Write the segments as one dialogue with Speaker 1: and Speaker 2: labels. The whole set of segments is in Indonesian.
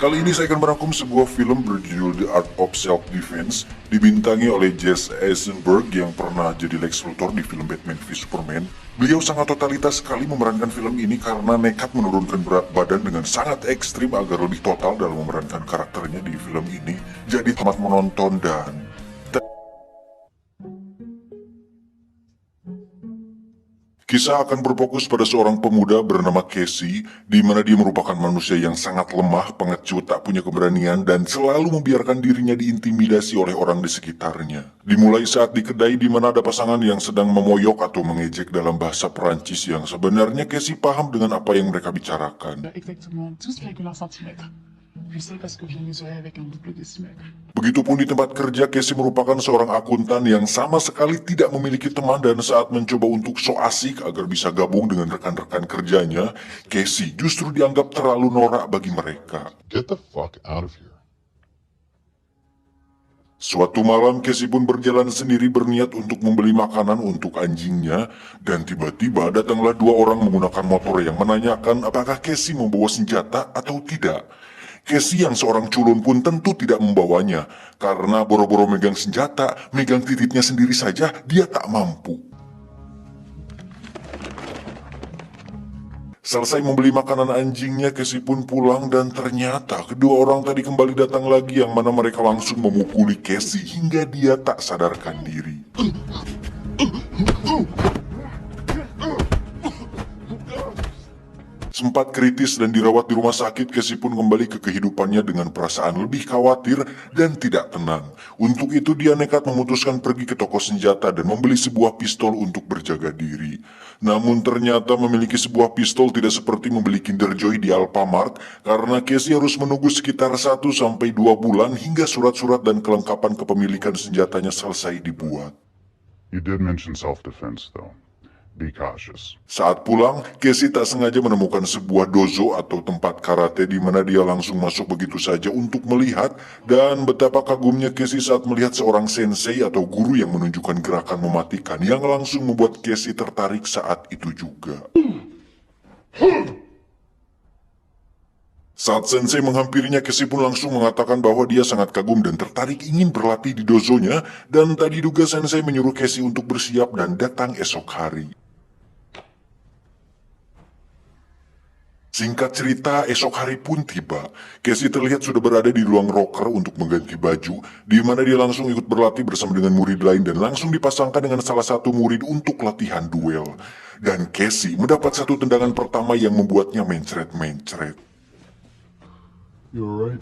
Speaker 1: Kali ini saya akan merangkum sebuah film berjudul The Art of Self-Defense, dibintangi oleh Jesse Eisenberg yang pernah jadi Lex Luthor di film Batman v Superman. Beliau sangat totalitas sekali memerankan film ini karena nekat menurunkan berat badan dengan sangat ekstrim agar lebih total dalam memerankan karakternya di film ini. Jadi tamat menonton dan kisah akan berfokus pada seorang pemuda bernama Casey, di mana dia merupakan manusia yang sangat lemah, pengecut, tak punya keberanian, dan selalu membiarkan dirinya diintimidasi oleh orang di sekitarnya. Dimulai saat di kedai di mana ada pasangan yang sedang memoyok atau mengejek dalam bahasa Perancis yang sebenarnya Casey paham dengan apa yang mereka bicarakan.
Speaker 2: Exactement 12,1 cm. Je sais parce que je l'ai mesuré avec un double décimètre.
Speaker 1: Begitupun di tempat kerja, Casey merupakan seorang akuntan yang sama sekali tidak memiliki teman dan saat mencoba untuk so asik agar bisa gabung dengan rekan-rekan kerjanya, Casey justru dianggap terlalu norak bagi mereka.
Speaker 3: Get the fuck out of here.
Speaker 1: Suatu malam, Casey pun berjalan sendiri berniat untuk membeli makanan untuk anjingnya, dan tiba-tiba datanglah dua orang menggunakan motor yang menanyakan apakah Casey membawa senjata atau tidak. Casey yang seorang culun pun tentu tidak membawanya, karena boro-boro megang senjata, megang titiknya sendiri saja, dia tak mampu. Selesai membeli makanan anjingnya, Casey pun pulang dan ternyata kedua orang tadi kembali datang lagi yang mana mereka langsung memukuli Casey hingga dia tak sadarkan diri. Sempat kritis dan dirawat di rumah sakit, Casey pun kembali ke kehidupannya dengan perasaan lebih khawatir dan tidak tenang. Untuk itu dia nekat memutuskan pergi ke toko senjata dan membeli sebuah pistol untuk berjaga diri. Namun ternyata memiliki sebuah pistol tidak seperti membeli Kinder Joy di Alfamart, karena Casey harus menunggu sekitar 1-2 bulan hingga surat-surat dan kelengkapan kepemilikan senjatanya selesai dibuat.
Speaker 3: You did mention self-defense, though. Be cautious.
Speaker 1: Saat pulang, Casey tak sengaja menemukan sebuah dojo atau tempat karate di mana dia langsung masuk begitu saja untuk melihat, dan betapa kagumnya Casey saat melihat seorang sensei atau guru yang menunjukkan gerakan mematikan yang langsung membuat Casey tertarik saat itu juga. Saat sensei menghampirinya, Casey pun langsung mengatakan bahwa dia sangat kagum dan tertarik ingin berlatih di dojonya, dan tadi juga sensei menyuruh Casey untuk bersiap dan datang esok hari. Singkat cerita, esok hari pun tiba. Casey terlihat sudah berada di ruang rocker untuk mengganti baju, di mana dia langsung ikut berlatih bersama dengan murid lain dan langsung dipasangkan dengan salah satu murid untuk latihan duel. Dan Casey mendapat satu tendangan pertama yang membuatnya mencret-mencret.
Speaker 3: You're right.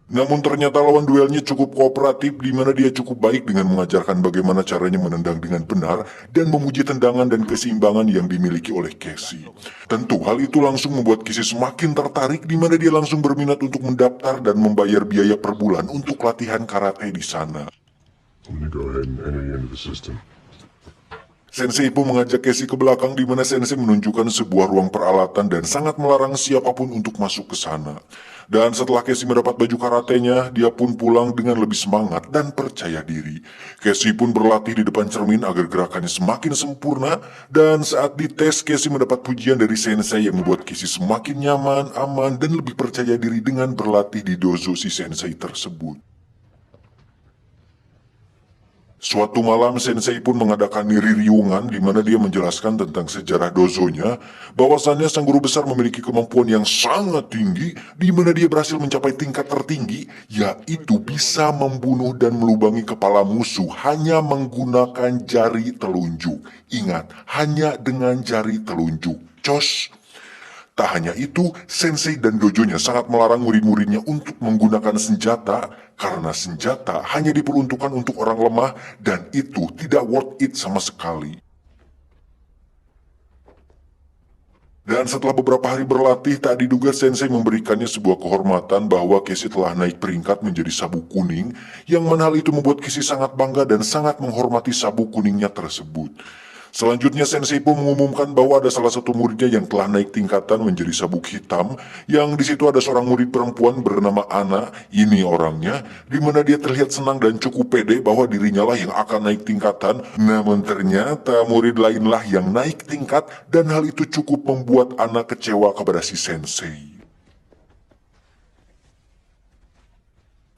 Speaker 1: Namun ternyata lawan duelnya cukup kooperatif, di mana dia cukup baik dengan mengajarkan bagaimana caranya menendang dengan benar dan memuji tendangan dan keseimbangan yang dimiliki oleh Casey. Tentu hal itu langsung membuat Casey semakin tertarik, di mana dia langsung berminat untuk mendaftar dan membayar biaya per bulan untuk latihan karate di sana.
Speaker 3: I'm gonna go ahead and enter you into the system.
Speaker 1: Sensei pun mengajak Casey ke belakang, di mana Sensei menunjukkan sebuah ruang peralatan dan sangat melarang siapapun untuk masuk ke sana. Dan setelah Casey mendapat baju karatenya, dia pun pulang dengan lebih semangat dan percaya diri. Casey pun berlatih di depan cermin agar gerakannya semakin sempurna, dan saat dites, Casey mendapat pujian dari Sensei yang membuat Casey semakin nyaman, aman, dan lebih percaya diri dengan berlatih di dojo si Sensei tersebut. Suatu malam, Sensei pun mengadakan riungan di mana dia menjelaskan tentang sejarah dojonya, bahwasannya sang guru besar memiliki kemampuan yang sangat tinggi, di mana dia berhasil mencapai tingkat tertinggi, yaitu bisa membunuh dan melubangi kepala musuh hanya menggunakan jari telunjuk. Ingat, hanya dengan jari telunjuk. Cos! Tak hanya itu, Sensei dan dojonya sangat melarang murid-muridnya untuk menggunakan senjata, karena senjata hanya diperuntukkan untuk orang lemah dan itu tidak worth it sama sekali. Dan setelah beberapa hari berlatih, tak diduga Sensei memberikannya sebuah kehormatan bahwa Casey telah naik peringkat menjadi sabuk kuning, yang mana hal itu membuat Casey sangat bangga dan sangat menghormati sabuk kuningnya tersebut. Selanjutnya Sensei pun mengumumkan bahwa ada salah satu muridnya yang telah naik tingkatan menjadi sabuk hitam, yang di situ ada seorang murid perempuan bernama Anna. Ini orangnya, di mana dia terlihat senang dan cukup pede bahwa dirinya lah yang akan naik tingkatan. Namun ternyata murid lainlah yang naik tingkat, dan hal itu cukup membuat Anna kecewa kepada si Sensei.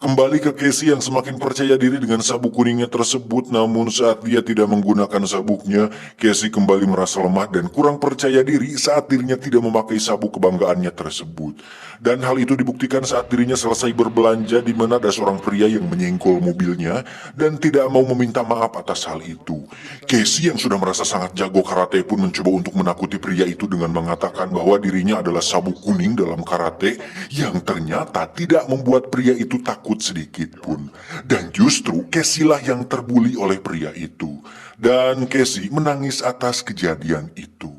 Speaker 1: Kembali ke Casey yang semakin percaya diri dengan sabuk kuningnya tersebut, namun saat dia tidak menggunakan sabuknya, Casey kembali merasa lemah dan kurang percaya diri saat dirinya tidak memakai sabuk kebanggaannya tersebut. Dan hal itu dibuktikan saat dirinya selesai berbelanja di mana ada seorang pria yang menyenggol mobilnya dan tidak mau meminta maaf atas hal itu. Casey yang sudah merasa sangat jago karate pun mencoba untuk menakuti pria itu dengan mengatakan bahwa dirinya adalah sabuk kuning dalam karate yang ternyata tidak membuat pria itu takut sedikit pun. Dan justru Casey lah yang terbuli oleh pria itu. Dan Casey menangis atas kejadian itu.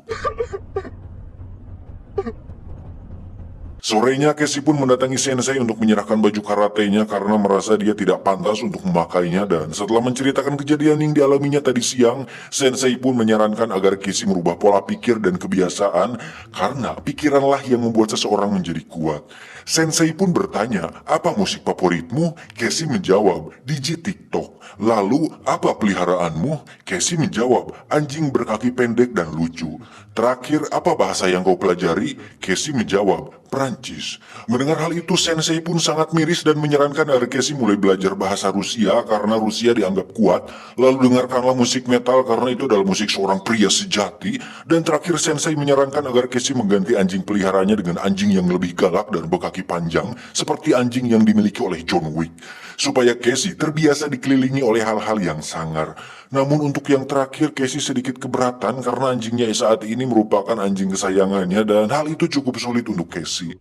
Speaker 1: Sorenya Casey pun mendatangi Sensei untuk menyerahkan baju karatenya karena merasa dia tidak pantas untuk memakainya, dan setelah menceritakan kejadian yang dialaminya tadi siang, Sensei pun menyarankan agar Casey merubah pola pikir dan kebiasaan karena pikiranlah yang membuat seseorang menjadi kuat. Sensei pun bertanya, apa musik favoritmu? Casey menjawab, DJ TikTok. Lalu, apa peliharaanmu? Casey menjawab, anjing berkaki pendek dan lucu. Terakhir, apa bahasa yang kau pelajari? Casey menjawab, Prancis. Mendengar hal itu, Sensei pun sangat miris dan menyarankan agar Casey mulai belajar bahasa Rusia karena Rusia dianggap kuat. Lalu dengarkanlah musik metal karena itu adalah musik seorang pria sejati. Dan terakhir, Sensei menyarankan agar Casey mengganti anjing peliharanya dengan anjing yang lebih galak dan berkaki panjang seperti anjing yang dimiliki oleh John Wick, supaya Casey terbiasa dikelilingi oleh hal-hal yang sangar. Namun untuk yang terakhir, Casey sedikit keberatan karena anjingnya saat ini merupakan anjing kesayangannya dan hal itu cukup sulit untuk Casey.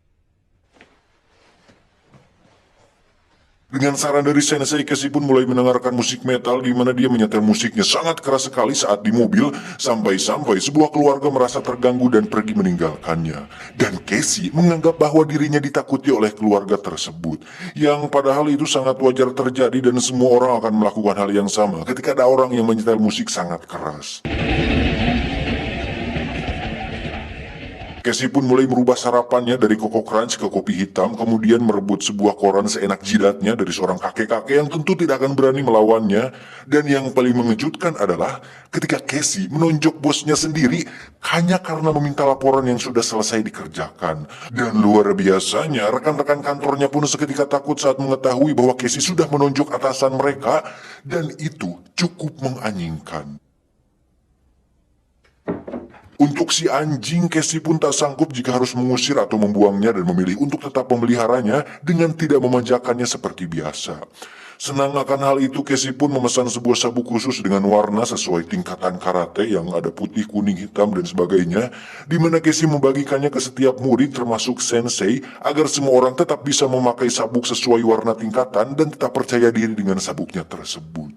Speaker 1: Dengan saran dari Sensei, Casey pun mulai mendengarkan musik metal di mana dia menyetel musiknya sangat keras sekali saat di mobil, sampai-sampai sebuah keluarga merasa terganggu dan pergi meninggalkannya. Dan Casey menganggap bahwa dirinya ditakuti oleh keluarga tersebut, yang padahal itu sangat wajar terjadi dan semua orang akan melakukan hal yang sama ketika ada orang yang menyetel musik sangat keras. Casey pun mulai merubah sarapannya dari Koko Crunch ke kopi hitam, kemudian merebut sebuah koran seenak jidatnya dari seorang kakek-kakek yang tentu tidak akan berani melawannya. Dan yang paling mengejutkan adalah ketika Casey menonjok bosnya sendiri hanya karena meminta laporan yang sudah selesai dikerjakan. Dan luar biasanya, rekan-rekan kantornya pun seketika takut saat mengetahui bahwa Casey sudah menonjok atasan mereka, dan itu cukup menganjingkan. Untuk si anjing, Casey pun tak sanggup jika harus mengusir atau membuangnya dan memilih untuk tetap memeliharanya dengan tidak memanjakannya seperti biasa. Senang akan hal itu, Casey pun memesan sebuah sabuk khusus dengan warna sesuai tingkatan karate yang ada putih, kuning, hitam, dan sebagainya, di mana Casey membagikannya ke setiap murid termasuk Sensei agar semua orang tetap bisa memakai sabuk sesuai warna tingkatan dan tetap percaya diri dengan sabuknya tersebut.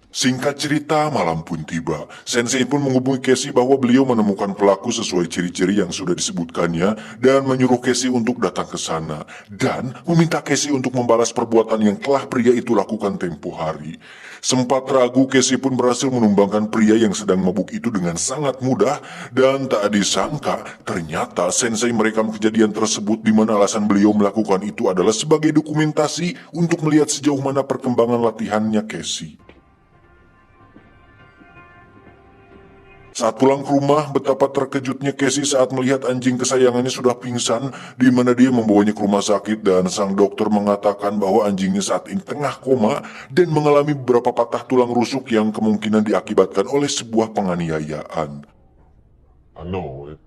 Speaker 1: Singkat cerita, malam pun tiba. Sensei pun menghubungi Casey bahwa beliau menemukan pelaku sesuai ciri-ciri yang sudah disebutkannya dan menyuruh Casey untuk datang ke sana dan meminta Casey untuk membalas perbuatan yang telah pria itu lakukan tempo hari. Sempat ragu, Casey pun berhasil menumbangkan pria yang sedang mabuk itu dengan sangat mudah, dan tak disangka ternyata Sensei merekam kejadian tersebut di mana alasan beliau melakukan itu adalah sebagai dokumentasi untuk melihat sejauh mana perkembangan latihannya Casey. Saat pulang ke rumah, betapa terkejutnya Casey saat melihat anjing kesayangannya sudah pingsan, di mana dia membawanya ke rumah sakit dan sang dokter mengatakan bahwa anjingnya saat ini tengah koma dan mengalami beberapa patah tulang rusuk yang kemungkinan diakibatkan oleh sebuah penganiayaan.
Speaker 3: No, it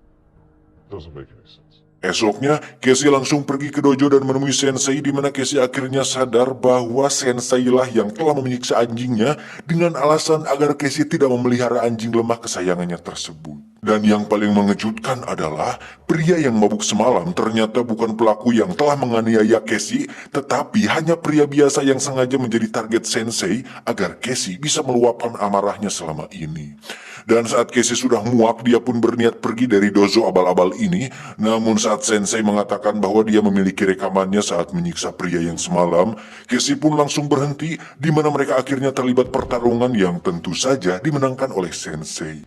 Speaker 3: doesn't make any sense.
Speaker 1: Esoknya, Casey langsung pergi ke dojo dan menemui Sensei, di mana Casey akhirnya sadar bahwa Sensei lah yang telah menyiksa anjingnya dengan alasan agar Casey tidak memelihara anjing lemah kesayangannya tersebut. Dan yang paling mengejutkan adalah pria yang mabuk semalam ternyata bukan pelaku yang telah menganiaya Casey, tetapi hanya pria biasa yang sengaja menjadi target Sensei agar Casey bisa meluapkan amarahnya selama ini. Dan saat Casey sudah muak, dia pun berniat pergi dari dojo abal-abal ini. Namun saat Sensei mengatakan bahwa dia memiliki rekamannya saat menyiksa pria yang semalam, Casey pun langsung berhenti, di mana mereka akhirnya terlibat pertarungan yang tentu saja dimenangkan oleh Sensei.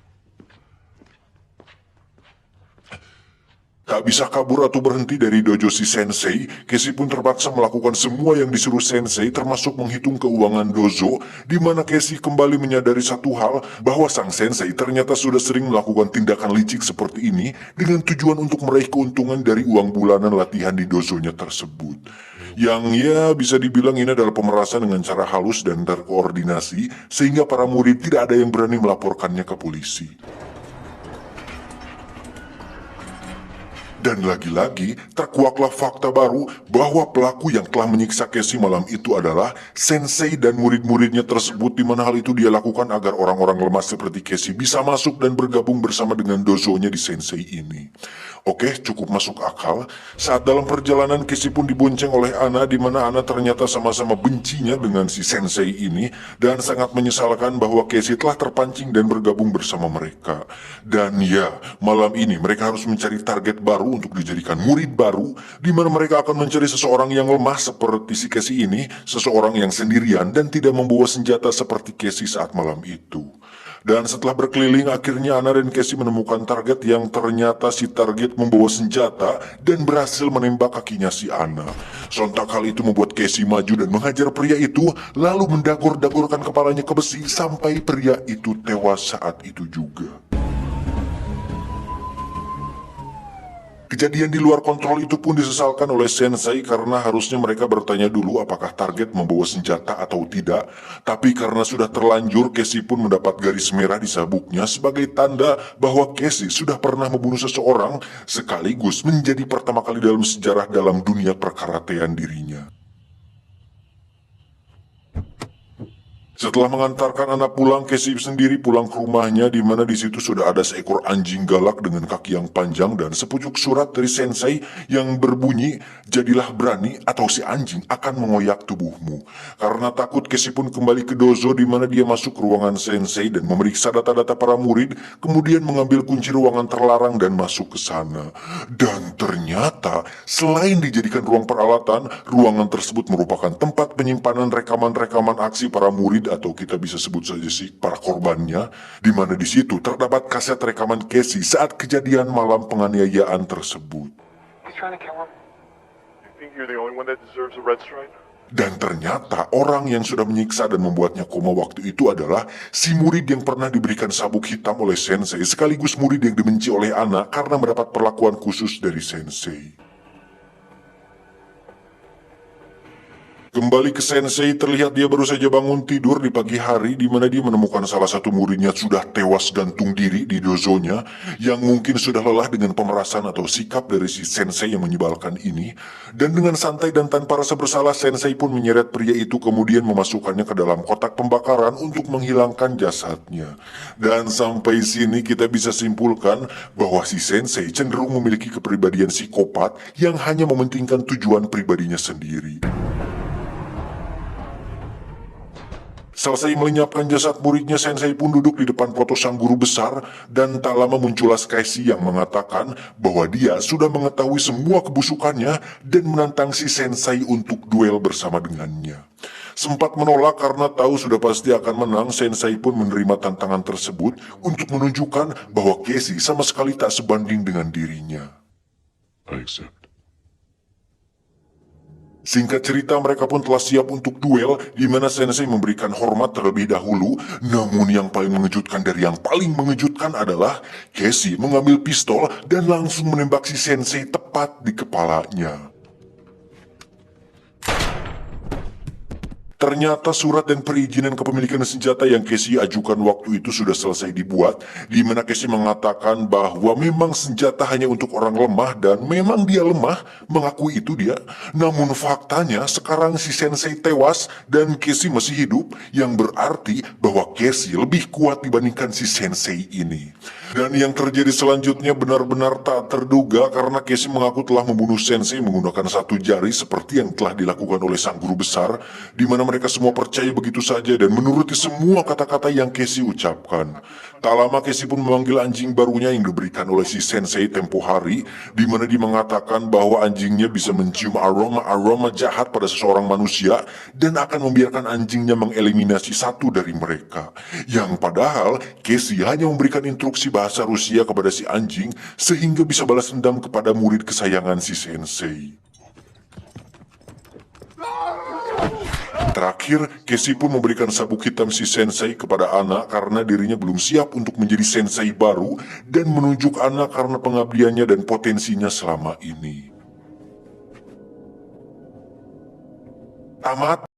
Speaker 1: Tak bisa kabur atau berhenti dari dojo si sensei, Casey pun terpaksa melakukan semua yang disuruh sensei termasuk menghitung keuangan dojo, di mana Casey kembali menyadari satu hal bahwa sang sensei ternyata sudah sering melakukan tindakan licik seperti ini dengan tujuan untuk meraih keuntungan dari uang bulanan latihan di dojonya tersebut. Yang ya bisa dibilang ini adalah pemerasan dengan cara halus dan terkoordinasi sehingga para murid tidak ada yang berani melaporkannya ke polisi. Dan lagi-lagi, terkuaklah fakta baru bahwa pelaku yang telah menyiksa Casey malam itu adalah sensei dan murid-muridnya tersebut, di mana hal itu dia lakukan agar orang-orang lemah seperti Casey bisa masuk dan bergabung bersama dengan dojonya di sensei ini. Oke, cukup masuk akal. Saat dalam perjalanan, Casey pun dibonceng oleh Ana, di mana Ana ternyata sama-sama bencinya dengan si sensei ini dan sangat menyesalkan bahwa Casey telah terpancing dan bergabung bersama mereka. Dan ya, malam ini mereka harus mencari target baru untuk dijadikan murid baru, di mana mereka akan mencari seseorang yang lemah seperti si Casey ini, seseorang yang sendirian dan tidak membawa senjata seperti Casey saat malam itu. Dan setelah berkeliling, akhirnya Ana dan Casey menemukan target yang ternyata si target membawa senjata dan berhasil menembak kakinya si Ana. Sontak hal itu membuat Casey maju dan menghajar pria itu, lalu mendagor-dagorkan kepalanya ke besi sampai pria itu tewas saat itu juga. Kejadian di luar kontrol itu pun disesalkan oleh sensei karena harusnya mereka bertanya dulu apakah target membawa senjata atau tidak. Tapi karena sudah terlanjur, Casey pun mendapat garis merah di sabuknya sebagai tanda bahwa Casey sudah pernah membunuh seseorang sekaligus menjadi pertama kali dalam sejarah dalam dunia perkaratean dirinya. Setelah mengantarkan anak pulang, Casey sendiri pulang ke rumahnya, di mana di situ sudah ada seekor anjing galak dengan kaki yang panjang dan sepucuk surat dari sensei yang berbunyi, "Jadilah berani atau si anjing akan mengoyak tubuhmu." Karena takut, Casey pun kembali ke dojo, di mana dia masuk ke ruangan sensei dan memeriksa data-data para murid, kemudian mengambil kunci ruangan terlarang dan masuk ke sana. Dan ternyata, selain dijadikan ruang peralatan, ruangan tersebut merupakan tempat penyimpanan rekaman-rekaman aksi para murid, atau kita bisa sebut saja sih para korbannya, di mana di situ terdapat kaset rekaman Casey saat kejadian malam penganiayaan tersebut.
Speaker 4: He's trying to kill him. You think you're the only one that deserves a red stripe?
Speaker 1: Dan ternyata orang yang sudah menyiksa dan membuatnya koma waktu itu adalah si murid yang pernah diberikan sabuk hitam oleh sensei, sekaligus murid yang dibenci oleh Ana karena mendapat perlakuan khusus dari sensei. Kembali ke sensei, terlihat dia baru saja bangun tidur di pagi hari, di mana dia menemukan salah satu muridnya sudah tewas gantung diri di dojonya, yang mungkin sudah lelah dengan pemerasan atau sikap dari si sensei yang menyebalkan ini. Dan dengan santai dan tanpa rasa bersalah, sensei pun menyeret pria itu kemudian memasukkannya ke dalam kotak pembakaran untuk menghilangkan jasadnya. Dan sampai sini kita bisa simpulkan bahwa si sensei cenderung memiliki kepribadian psikopat yang hanya mementingkan tujuan pribadinya sendiri. Selesai melenyapkan jasad muridnya, sensei pun duduk di depan foto sang guru besar, dan tak lama muncullah Casey yang mengatakan bahwa dia sudah mengetahui semua kebusukannya dan menantang si sensei untuk duel bersama dengannya. Sempat menolak karena tahu sudah pasti akan menang, sensei pun menerima tantangan tersebut untuk menunjukkan bahwa Casey sama sekali tak sebanding dengan dirinya.
Speaker 3: I accept.
Speaker 1: Singkat cerita, mereka pun telah siap untuk duel, di mana sensei memberikan hormat terlebih dahulu. Namun yang paling mengejutkan dari yang paling mengejutkan adalah Casey mengambil pistol dan langsung menembak si sensei tepat di kepalanya. Ternyata surat dan perizinan kepemilikan senjata yang Casey ajukan waktu itu sudah selesai dibuat, di mana Casey mengatakan bahwa memang senjata hanya untuk orang lemah dan memang dia lemah, mengakui itu dia. Namun faktanya sekarang si sensei tewas dan Casey masih hidup, yang berarti bahwa Casey lebih kuat dibandingkan si sensei ini. Dan yang terjadi selanjutnya benar-benar tak terduga karena Casey mengaku telah membunuh sensei menggunakan satu jari seperti yang telah dilakukan oleh sang guru besar, di mana mereka semua percaya begitu saja dan menuruti semua kata-kata yang Casey ucapkan. Tak lama Casey pun memanggil anjing barunya yang diberikan oleh si sensei tempo hari, di mana dia mengatakan bahwa anjingnya bisa mencium aroma-aroma jahat pada seseorang manusia dan akan membiarkan anjingnya mengeliminasi satu dari mereka. Yang padahal Casey hanya memberikan instruksi bahasa bahasa Rusia kepada si anjing sehingga bisa balas dendam kepada murid kesayangan si sensei. Terakhir, Casey pun memberikan sabuk hitam si sensei kepada Ana karena dirinya belum siap untuk menjadi sensei baru dan menunjuk Ana karena pengabdiannya dan potensinya selama ini. Tamat.